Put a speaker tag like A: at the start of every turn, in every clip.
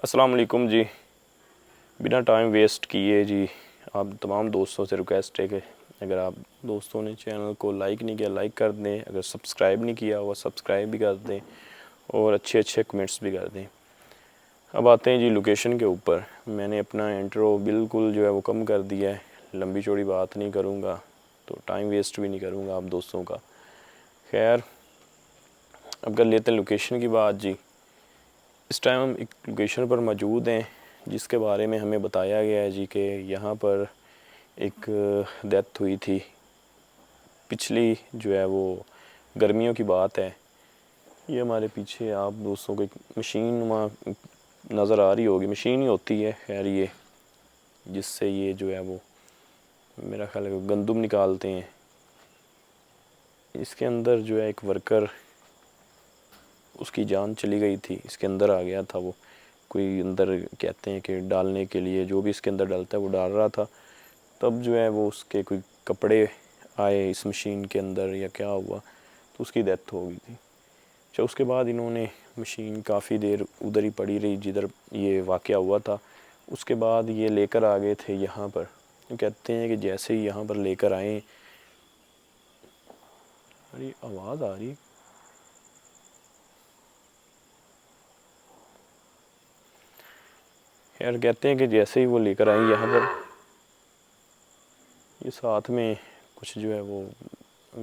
A: السلام علیکم جی. بنا ٹائم ویسٹ کیے جی آپ تمام دوستوں سے ریکویسٹ ہے کہ اگر آپ دوستوں نے چینل کو لائک نہیں کیا لائک کر دیں, اگر سبسکرائب نہیں کیا وہ سبسکرائب بھی کر دیں اور اچھے کمنٹس بھی کر دیں. اب آتے ہیں جی لوکیشن کے اوپر. میں نے اپنا انٹرو بالکل جو ہے وہ کم کر دیا ہے, لمبی چوڑی بات نہیں کروں گا تو ٹائم ویسٹ بھی نہیں کروں گا آپ دوستوں کا. خیر اب کر لیتے ہیں لوکیشن کی بات جی. اس ٹائم ہم ایک لوکیشن پر موجود ہیں جس کے بارے میں ہمیں بتایا گیا ہے جی کہ یہاں پر ایک ڈیتھ ہوئی تھی پچھلی جو ہے وہ گرمیوں کی بات ہے. یہ ہمارے پیچھے آپ دوستوں کو ایک مشین وہاں نظر آ رہی ہوگی, مشین ہی ہوتی ہے خیر یہ, جس سے یہ جو ہے وہ میرا خیال ہے گندم نکالتے ہیں. اس کے اندر جو ہے ایک ورکر, اس کی جان چلی گئی تھی, اس کے اندر آ گیا تھا وہ کوئی اندر کہتے ہیں کہ ڈالنے کے لیے جو بھی اس کے اندر ڈالتا ہے وہ ڈال رہا تھا. تب جو ہے وہ اس کے کوئی کپڑے آئے اس مشین کے اندر یا کیا ہوا تو اس کی ڈیتھ ہو گئی تھی. اچھا اس کے بعد انہوں نے مشین کافی دیر ادھر ہی پڑی رہی جدھر یہ واقعہ ہوا تھا. اس کے بعد یہ لے کر آ گئے تھے یہاں پر. کہتے ہیں کہ جیسے ہی یہاں پر لے کر آئیں, ارے آواز آ رہی, خیر کہتے ہیں کہ جیسے ہی وہ لے کر آئیں یہاں پر, یہ ساتھ میں کچھ جو ہے وہ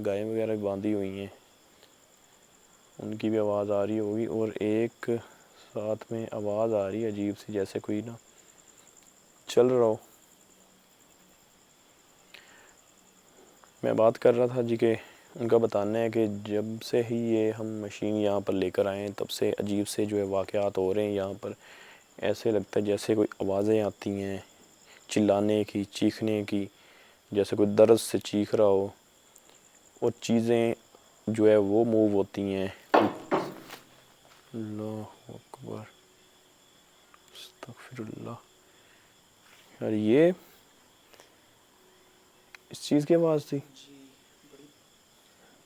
A: گائے وغیرہ باندھی ہوئی ہیں, ان کی بھی آواز آ رہی ہوگی. اور ایک ساتھ میں آواز آ رہی ہے عجیب سی, جیسے کوئی نا چل رہا ہو. میں بات کر رہا تھا جی کہ ان کا بتانا ہے کہ جب سے ہی یہ ہم مشین یہاں پر لے کر آئے ہیں تب سے عجیب سے جو ہے واقعات ہو رہے ہیں یہاں پر. ایسے لگتا ہے جیسے کوئی آوازیں آتی ہیں چلانے کی, چیخنے کی, جیسے کوئی درد سے چیخ رہا ہو, اور چیزیں جو ہے وہ موو ہوتی ہیں. اللہ اکبر استغفر اللہ. یار یہ اس چیز کی آواز تھی,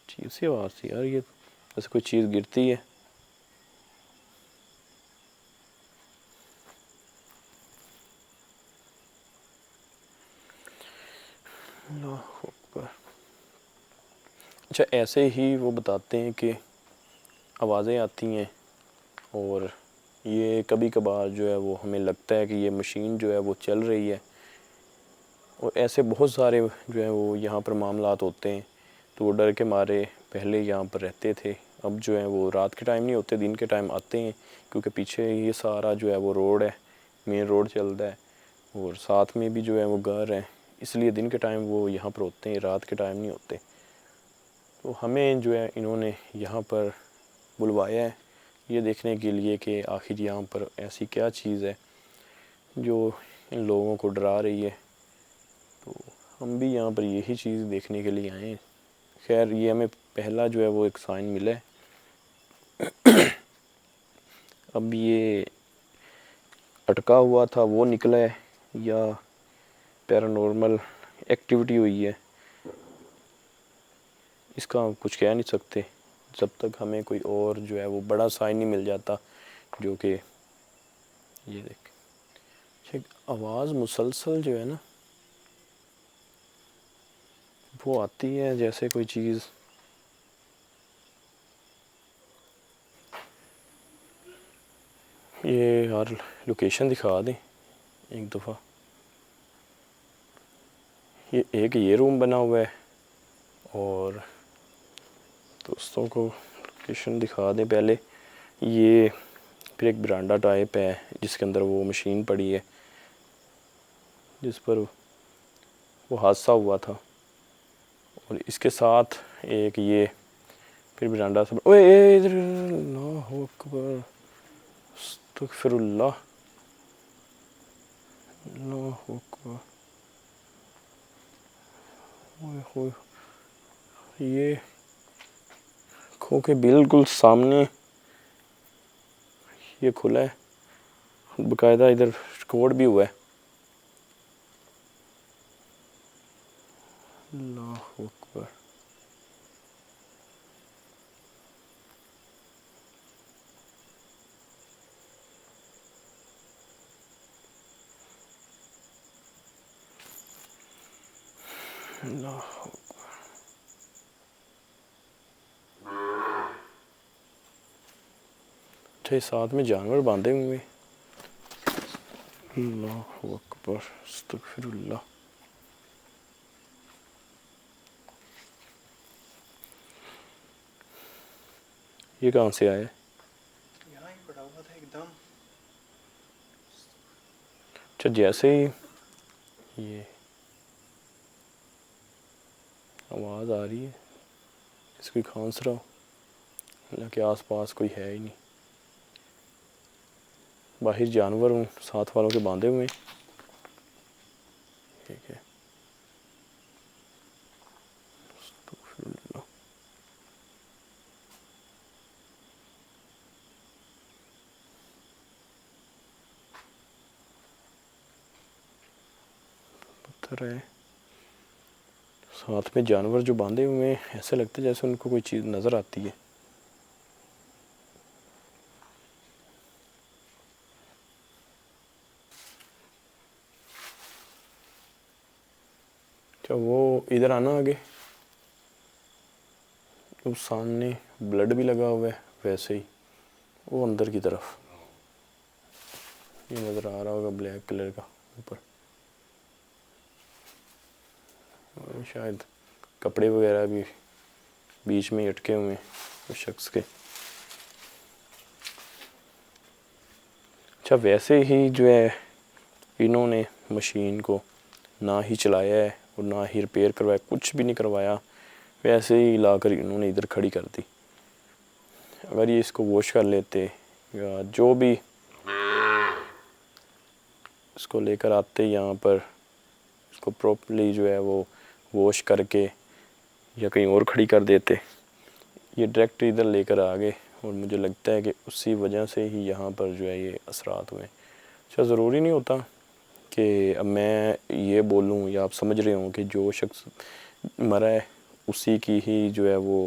A: عجیب سی آواز تھی یار, یہ جیسے کوئی چیز گرتی ہے. اللہ اکبر. اچھا ایسے ہی وہ بتاتے ہیں کہ آوازیں آتی ہیں اور یہ کبھی کبھار جو ہے وہ ہمیں لگتا ہے کہ یہ مشین جو ہے وہ چل رہی ہے, اور ایسے بہت سارے جو ہیں وہ یہاں پر معاملات ہوتے ہیں. تو وہ ڈر کے مارے پہلے یہاں پر رہتے تھے, اب جو ہے وہ رات کے ٹائم نہیں ہوتے, دن کے ٹائم آتے ہیں, کیونکہ پیچھے یہ سارا جو ہے وہ روڈ ہے, مین روڈ چلتا ہے, اور ساتھ میں بھی جو ہے وہ گھر ہیں, اس لیے دن کے ٹائم وہ یہاں پر ہوتے ہیں, رات کے ٹائم نہیں ہوتے. تو ہمیں جو ہے انہوں نے یہاں پر بلوایا ہے یہ دیکھنے کے لیے کہ آخر یہاں پر ایسی کیا چیز ہے جو ان لوگوں کو ڈرا رہی ہے. تو ہم بھی یہاں پر یہی چیز دیکھنے کے لیے آئے ہیں. خیر یہ ہمیں پہلا جو ہے وہ ایک سائن ملا ہے. اب یہ اٹکا ہوا تھا وہ نکلا ہے یا پیرانورمل ایکٹیویٹی ہوئی ہے, اس کا ہم کچھ کہہ نہیں سکتے جب تک ہمیں کوئی اور جو ہے وہ بڑا سائن نہیں مل جاتا. جو کہ یہ دیکھ آواز مسلسل جو ہے نا وہ آتی ہے جیسے کوئی چیز, یہ یار لوکیشن دکھا دیں ایک دفعہ. یہ روم بنا ہوا ہے اور دوستوں کو لوکیشن دکھا دیں پہلے. یہ پھر ایک برانڈا ٹائپ ہے جس کے اندر وہ مشین پڑی ہے جس پر وہ حادثہ ہوا تھا, اور اس کے ساتھ ایک یہ پھر برانڈا سے اوئے ادھر, اللہ اکبر استغفر اللہ, اللہ اکبر. یہ کھو کے بالکل سامنے یہ کھلا ہے, باقاعدہ ادھر ریکارڈ بھی ہوا ہے. اللہ اکبر. اللہ اچھا، ساتھ میں جانور باندھے ہوئے. اللہ اکبر، استغفر اللہ. یہ کہاں سے آئے؟
B: یہاں ہی پڑا ہوا تھا ایک دم.
A: اچھا، جیسے ہی یہ آواز آ رہی ہے اس کی کھانس رہا ہو، اللہ کے آس پاس کوئی ہے ہی نہیں. باہر جانور ہوں ساتھ والوں کے باندھے ہوئے. ٹھیک ہے. استغفر اللہ. پتھر ہے ساتھ میں جانور جو باندھے ہوئے ہیں، ایسے لگتا ہے جیسے ان کو کوئی چیز نظر آتی ہے. اچھا، وہ ادھر آنا آگے. وہ سامنے بلڈ بھی لگا ہوا ہے ویسے ہی، وہ اندر کی طرف یہ نظر آ رہا ہوگا بلیک کلر کا اوپر. اور شاید کپڑے وغیرہ بھی بیچ میں اٹکے ہوئے ہیں اس شخص کے. اچھا، ویسے ہی جو ہے انہوں نے مشین کو نہ ہی چلایا ہے اور نہ ہی ریپیئر کروایا، کچھ بھی نہیں کروایا، ویسے ہی لا کر انہوں نے ادھر کھڑی کر دی. اگر یہ اس کو واش کر لیتے یا جو بھی اس کو لے کر آتے یہاں پر، اس کو پراپرلی جو ہے وہ واش کر کے یا کہیں اور کھڑی کر دیتے. یہ ڈائریکٹ ادھر لے کر آ گئے اور مجھے لگتا ہے کہ اسی وجہ سے ہی یہاں پر جو ہے یہ اثرات ہوئے. اچھا، ضروری نہیں ہوتا کہ اب میں یہ بولوں یا آپ سمجھ رہے ہوں کہ جو شخص مرا ہے اسی کی ہی جو ہے وہ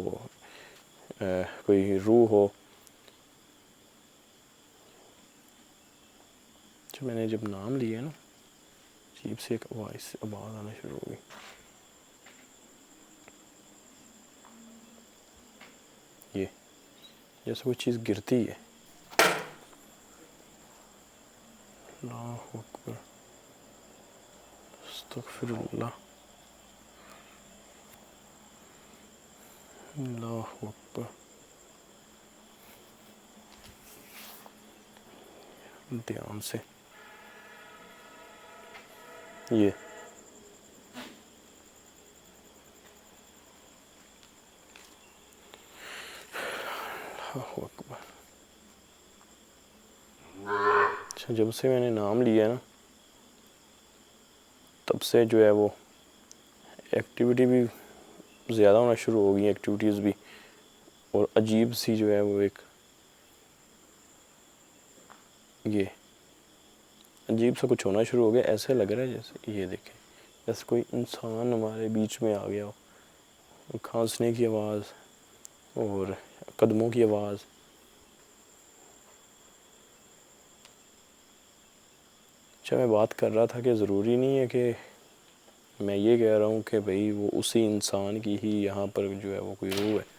A: کوئی روح ہو. اچھا، میں نے جب نام لیا نا عجیب سے ایک آواز آنا شروع ہو گئی. یہ جیسے کوئی چیز گرتی ہے. اللہ اکبر، استغفر اللہ. اللہ اکبر. دھیان سے یہ اللہ اکبر. اچھا، جب سے میں نے نام لیا نا تب سے جو ہے وہ ایکٹیویٹی بھی زیادہ ہونا شروع ہو گئی، ایکٹیویٹیز بھی، اور عجیب سی جو ہے وہ ایک یہ عجیب سا کچھ ہونا شروع ہو گیا. ایسے لگ رہا ہے جیسے یہ دیکھیں جیسے کوئی انسان ہمارے بیچ میں آ گیا ہو. کھانسنے کی آواز اور قدموں کی آواز. اچھا، میں بات کر رہا تھا کہ ضروری نہیں ہے کہ میں یہ کہہ رہا ہوں کہ بھئی وہ اسی انسان کی ہی یہاں پر جو ہے وہ کوئی روح ہے.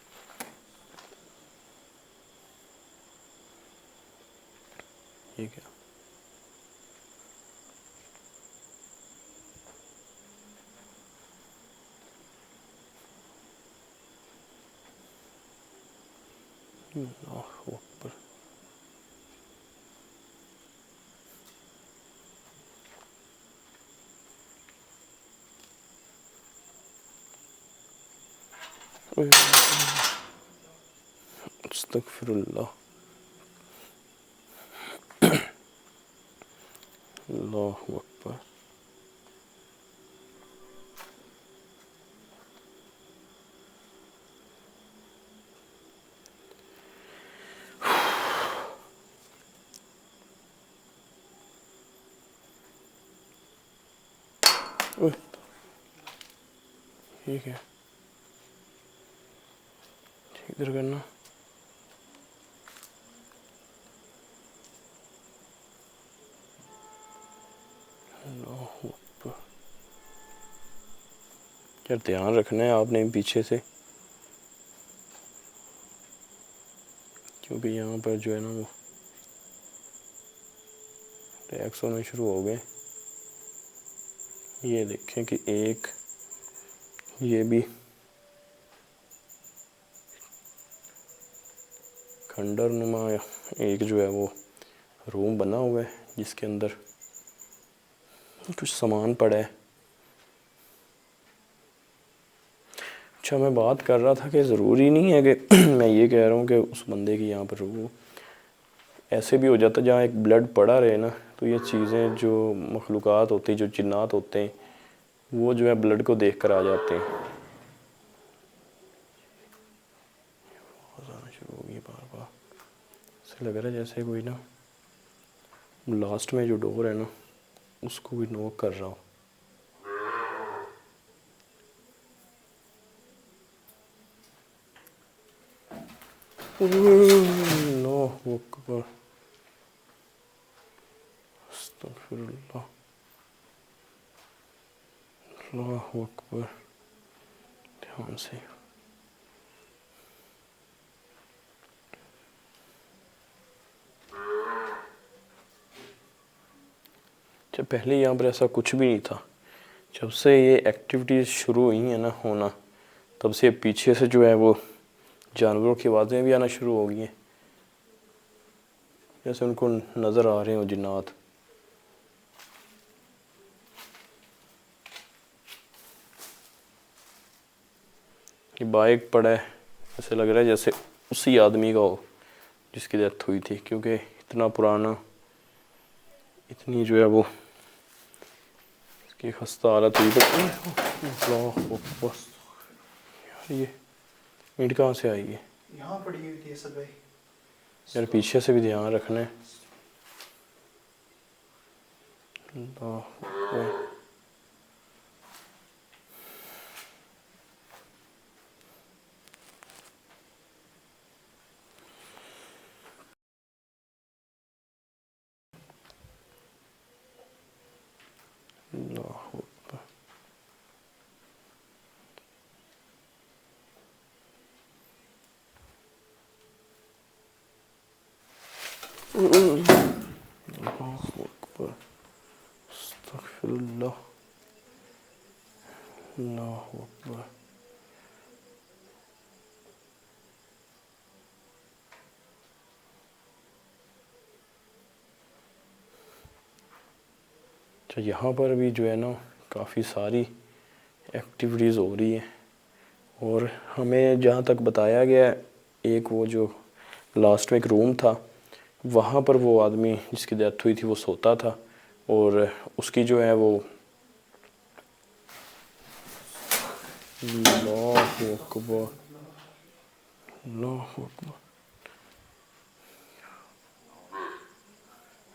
A: یہ کیا؟ اللہ اکبر. استغفر اللہ. اللہ اکبر. ٹھیک ہے، ادھر کرنا. اللہ اکبر. یار دھیان رکھنا ہے آپ نے پیچھے سے، کیونکہ یہاں پر جو ہے نا وہ ٹیکس ہونے شروع ہو گئے. یہ دیکھیں کہ ایک یہ بھی کھنڈر نما ایک جو ہے وہ روم بنا ہوا ہے جس کے اندر کچھ سامان پڑا ہے. اچھا میں بات کر رہا تھا کہ ضروری نہیں ہے کہ میں یہ کہہ رہا ہوں کہ اس بندے کی یہاں پر وہ ایسے بھی ہو جاتا جہاں ایک بلڈ پڑا رہے نا، تو یہ چیزیں جو مخلوقات ہوتی ہیں، جو جنات ہوتے ہیں، وہ جو ہے بلڈ کو دیکھ کر آ جاتے ہیں. شروع ہو گئی بار بار، ایسے لگ رہا ہے جیسے کوئی نا لاسٹ میں جو ڈور ہے نا اس کو بھی نوک کر رہا ہوں. اللہ اکبر، استغفر اللہ، اللہ اکبر. دھیان سے جب پہلے یہاں پر ایسا کچھ بھی نہیں تھا، جب سے یہ ایکٹیویٹیز شروع ہوئی ہیں نا ہونا، تب سے پیچھے سے جو ہے وہ جانوروں کی آوازیں بھی آنا شروع ہو گئی ہیں، جیسے ان کو نظر آ رہے ہوں جنات. یہ بائک پڑا ہے، ایسے لگ رہا ہے جیسے اسی آدمی کا ہو جس کی ڈیتھ ہوئی تھی، کیونکہ اتنا پرانا، اتنی جو ہے وہ اس کی خستہ حالت ہوئی. اللہ اکبر، یار یہ اینٹ کہاں سے آئی ہے؟
B: یہاں پڑی ہوئی تھی اسد بھائی.
A: یار پیچھے سے بھی دھیان رکھنا ہے. اللہ اکبر، اللہ اکبر. اللہ اکبر، استغفر اللہ، اللہ اکبر. اچھا یہاں پر بھی جو ہے نا کافی ساری ایکٹیویٹیز ہو رہی ہیں، اور ہمیں جہاں تک بتایا گیا ہے، ایک وہ جو لاسٹ میں ایک روم تھا، وہاں پر وہ آدمی جس کی ڈیتھ ہوئی تھی وہ سوتا تھا، اور اس کی جو ہے وہ اللہ اکبر، اللہ اکبر،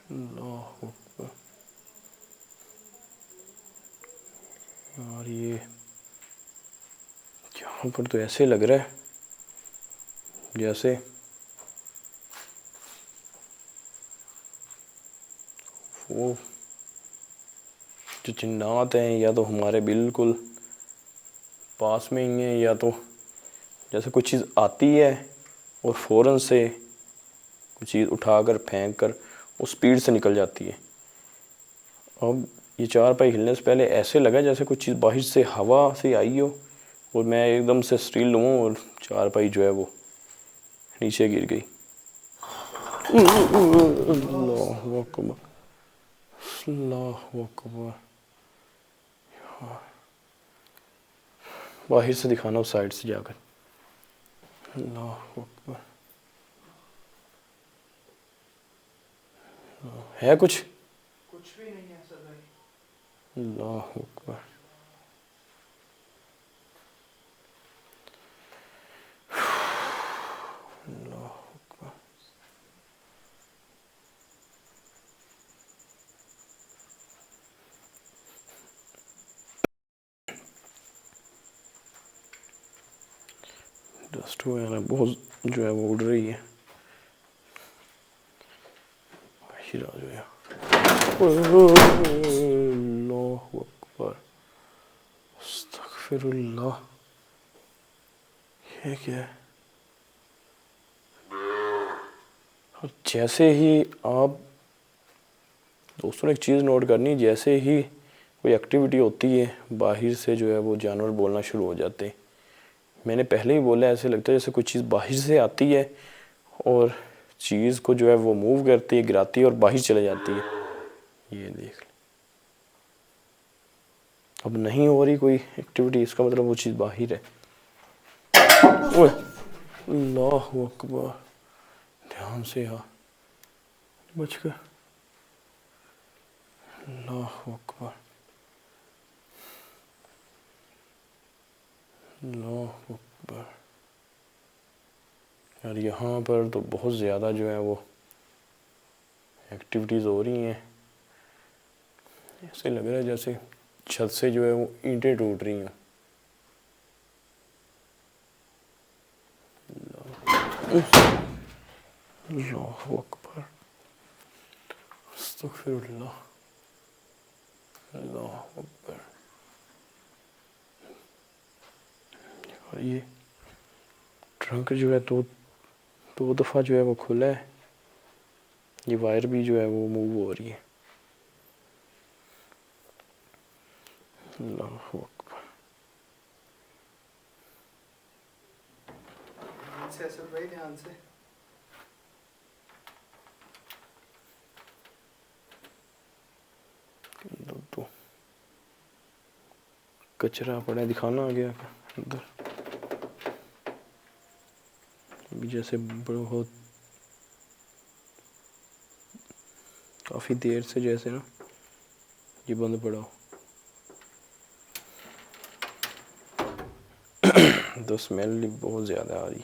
A: اللہ اکبر. اور یہ یہاں پر تو ایسے لگ رہا ہے جیسے وہ جو جنات ہیں یا تو ہمارے بالکل پاس میں ہی ہیں، یا تو جیسے کوئی چیز آتی ہے اور فوراً سے کوئی چیز اٹھا کر پھینک کر وہ اسپیڈ سے نکل جاتی ہے. اب یہ چار پائی ہلنے سے پہلے ایسے لگا جیسے کوئی چیز باہر سے ہوا سے آئی ہو، اور میں ایک دم سے اسٹیل لوں اور چار پائی جو ہے وہ نیچے گر گئی. اللہ اکبر، اللہ اکبر. باہر سے دکھانا اس سائڈ سے جا کر. اللہ اکبر، ہے کچھ؟
B: کچھ بھی نہیں ہے اسد بھائی.
A: اللہ اکبر. اللہ اکبر. ڈسٹ وغیرہ بہت جو ہے وہ اڑ رہی ہے. باہر آ جو ہے. اللہ اکبر، استغفر استغفر اللہ، یہ کیا ہے؟ جیسے ہی آپ دوستوں نے ایک چیز نوٹ کرنی، جیسے ہی کوئی ایکٹیویٹی ہوتی ہے باہر سے جو ہے وہ جانور بولنا شروع ہو جاتے ہیں. میں نے پہلے ہی بولا، ایسے لگتا ہے جیسے کوئی چیز باہر سے آتی ہے اور چیز کو جو ہے وہ موو کرتی ہے، گراتی ہے اور باہر چلے جاتی ہے. یہ دیکھ لیں، اب نہیں ہو رہی کوئی ایکٹیویٹی، اس کا مطلب وہ چیز باہر ہے. اوہ، اللہ اکبر، دھیان سے آ، بچ گیا. اللہ اکبر، اللہ اکبر. یار یہاں پر تو بہت زیادہ جو ہے وہ ایکٹیویٹیز ہو رہی ہیں. ایسے لگ رہا ہے جیسے چھت سے جو ہے وہ اینٹیں ٹوٹ رہی ہیں. اللہ اکبر، استغفر اللہ، اللہ اکبر. اور یہ ٹرنک جو ہے دو دفعہ جو ہے وہ کھلا ہے. یہ وائر بھی جو ہے وہ موو ہو رہی ہے. اللہ اکبر.
B: دھیان سے اسد بھائی، دھیان سے.
A: تو کچرا پڑا دکھانا آ گیا ادھر، جیسے بہت کافی دیر سے جیسے نا یہ بند پڑا ہو. تو اسمیل بہت زیادہ آ رہی.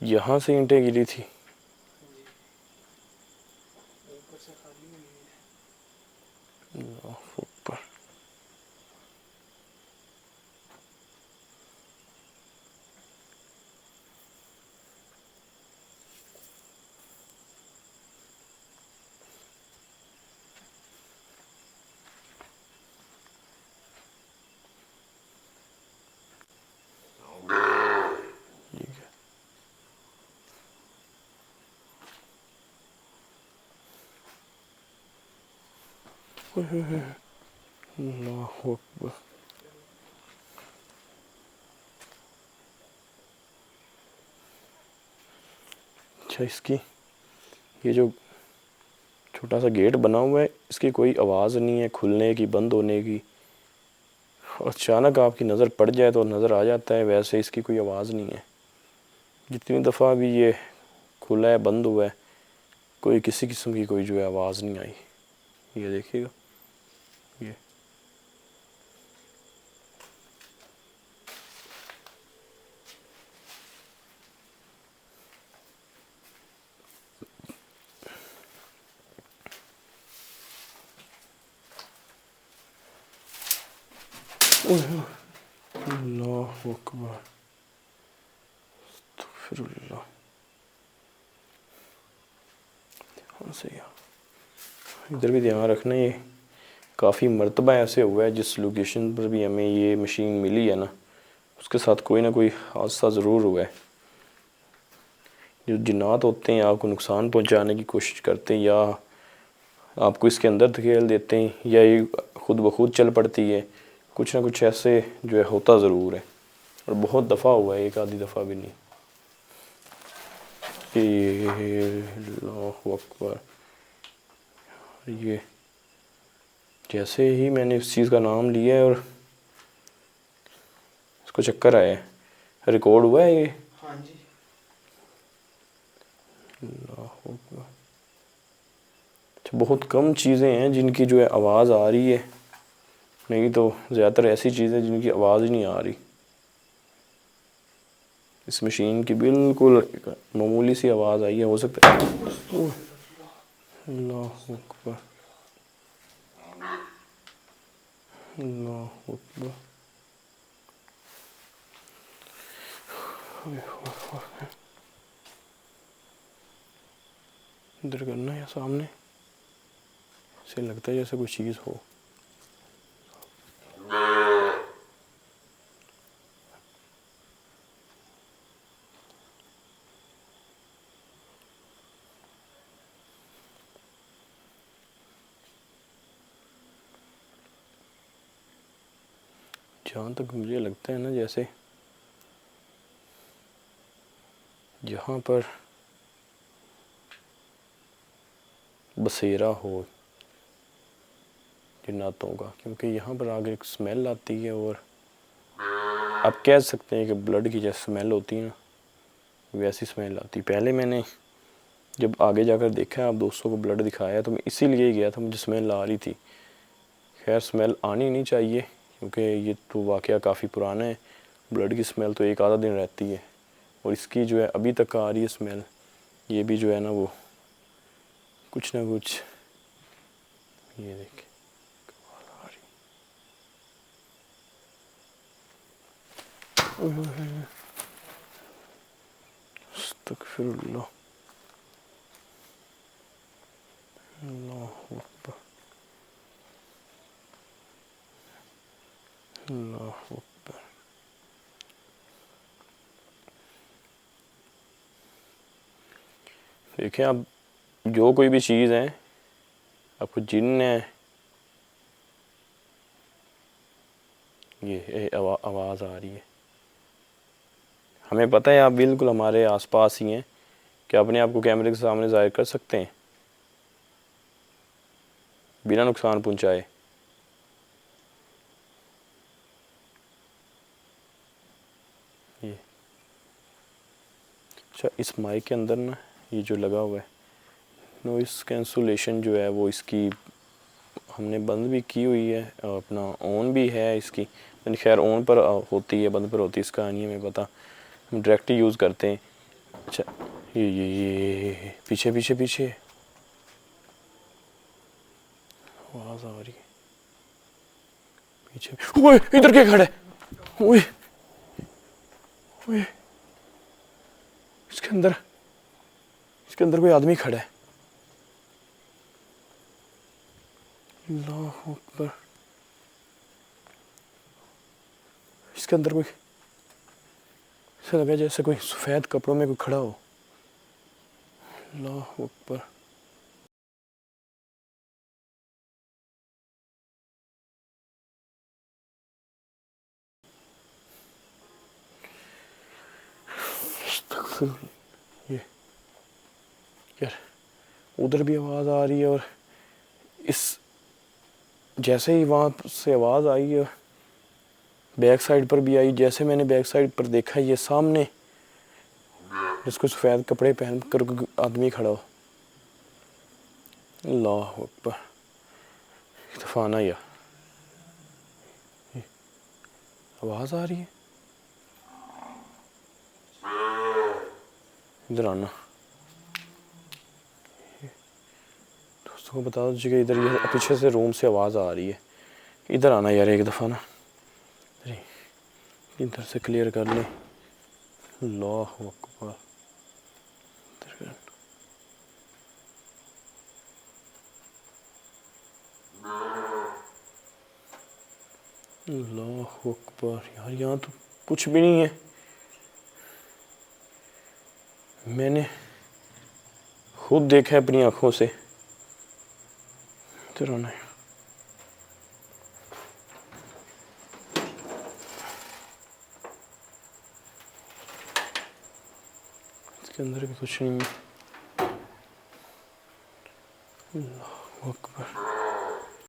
A: یہاں سے اینٹیں گری تھی.
B: جی، اوپر سے خالی ہوئی ہے.
A: اللہ اکبر. ٹھیک ہے. اللہ اکبر. اچھا، اس کی یہ جو چھوٹا سا گیٹ بنا ہوا ہے، اس کی کوئی آواز نہیں ہے کھلنے کی، بند ہونے کی. اچانک آپ کی نظر پڑ جائے تو نظر آ جاتا ہے، ویسے اس کی کوئی آواز نہیں ہے. جتنی دفعہ بھی یہ کھلا ہے، بند ہوا ہے، کوئی کسی قسم کی کوئی جو ہے آواز نہیں آئی. یہ دیکھیے گا، یہ اللہ اکبر، استغفر اللہ. ادھر بھی دھیان رکھنا، یہ کافی مرتبہ ایسے ہوا ہے جس لوکیشن پر بھی ہمیں یہ مشین ملی ہے نا، اس کے ساتھ کوئی نہ کوئی حادثہ ضرور ہوا ہے. جو جنات ہوتے ہیں آپ کو نقصان پہنچانے کی کوشش کرتے ہیں، یا آپ کو اس کے اندر دھکیل دیتے ہیں، یا یہ خود بخود چل پڑتی ہے. کچھ نہ کچھ ایسے جو ہے ہوتا ضرور ہے، اور بہت دفعہ ہوا ہے، ایک آدھی دفعہ بھی نہیں. اللہ اکبر. یہ جیسے ہی میں نے اس چیز کا نام لیا ہے اور اس کو چکر آیا ہے، ریکارڈ ہوا ہے یہ.
B: ہاں جی.
A: اللہ اکبر. اچھا، بہت کم چیزیں ہیں جن کی جو ہے آواز آ رہی ہے، نہیں تو زیادہ تر ایسی چیزیں جن کی آواز ہی نہیں آ رہی. اس مشین کی بالکل معمولی سی آواز آئی ہے، ہو سکتا ہے. اللہ اکبر. اللہ اکبر. ادھر کرنا ہے سامنے سے لگتا ہے جیسے کوئی چیز ہو. جہاں تک مجھے لگتا ہے نا جیسے جہاں پر بسیرا ہو جناتوں کا، کیونکہ یہاں پر آگے ایک سمیل آتی ہے اور آپ کہہ سکتے ہیں کہ بلڈ کی جیسے سمیل ہوتی ہے نا ویسی سمیل آتی. پہلے میں نے جب آگے جا کر دیکھا آپ دوستوں کو بلڈ دکھایا تو میں اسی لیے گیا تھا، مجھے سمیل آ رہی تھی. خیر سمیل آنی نہیں چاہیے کیونکہ یہ تو واقعہ کافی پرانا ہے. بلڈ کی سمیل تو ایک آدھا دن رہتی ہے اور اس کی جو ہے ابھی تک آ رہی ہے سمیل. یہ بھی جو ہے نا وہ کچھ نہ کچھ یہ دیکھیں آ رہی. استغفر اللہ. اللہ اکبر. اللہ اکبر. دیکھیں اب جو کوئی بھی چیز ہے آپ کو جن ہے یہ آواز آ رہی ہے. ہمیں پتہ ہے آپ بالکل ہمارے آس پاس ہی ہیں کہ اپنے آپ کو کیمرے کے سامنے ظاہر کر سکتے ہیں بنا نقصان پہنچائے. یہ اچھا اس مائک کے اندر نا یہ جو لگا ہوا ہے نوائس کینسولیشن جو ہے وہ اس کی ہم نے بند بھی کی ہوئی ہے اور اپنا آن بھی ہے اس کی. خیر آن پر ہوتی ہے بند پر ہوتی ہے اس کا نہیں ہمیں پتہ، ہم ڈائریکٹ یوز کرتے ہیں. اچھا یہ پیچھے پیچھے پیچھے آواز آ رہی ہے پیچھے. اوئے ادھر کیا کھڑا ہے؟ اوئے اوئے اس کے اندر کوئی آدمی کھڑا ہے. اللہ اکبر. اس کے اندر کوئی ایسا لگا جیسے کوئی سفید کپڑوں میں کوئی کھڑا ہو. اللہ اکبر. یہ یار ادھر بھی آواز آ رہی ہے اور اس جیسے ہی وہاں سے آواز آئی ہے بیک سائڈ پر بھی آئی. جیسے میں نے بیک سائڈ پر دیکھا یہ سامنے جس کو سفید کپڑے پہن کر آدمی کھڑا ہو. اللہ اکبر. طوفان آیا. آواز آ رہی ہے ادھر آنا. دوستوں کو بتا دیجیے کہ ادھر یہ پیچھے سے روم سے آواز آ رہی ہے. ادھر آنا یار ایک دفعہ نا ادھر سے کلیئر کر لیں. اللہ اکبر. اللہ اکبر. یار یہاں تو کچھ بھی نہیں ہے. میں نے خود دیکھا ہے اپنی آنکھوں سے. ادھر آنا ہے. اس کے اندر بھی کچھ نہیں ہے. اللہ اکبر.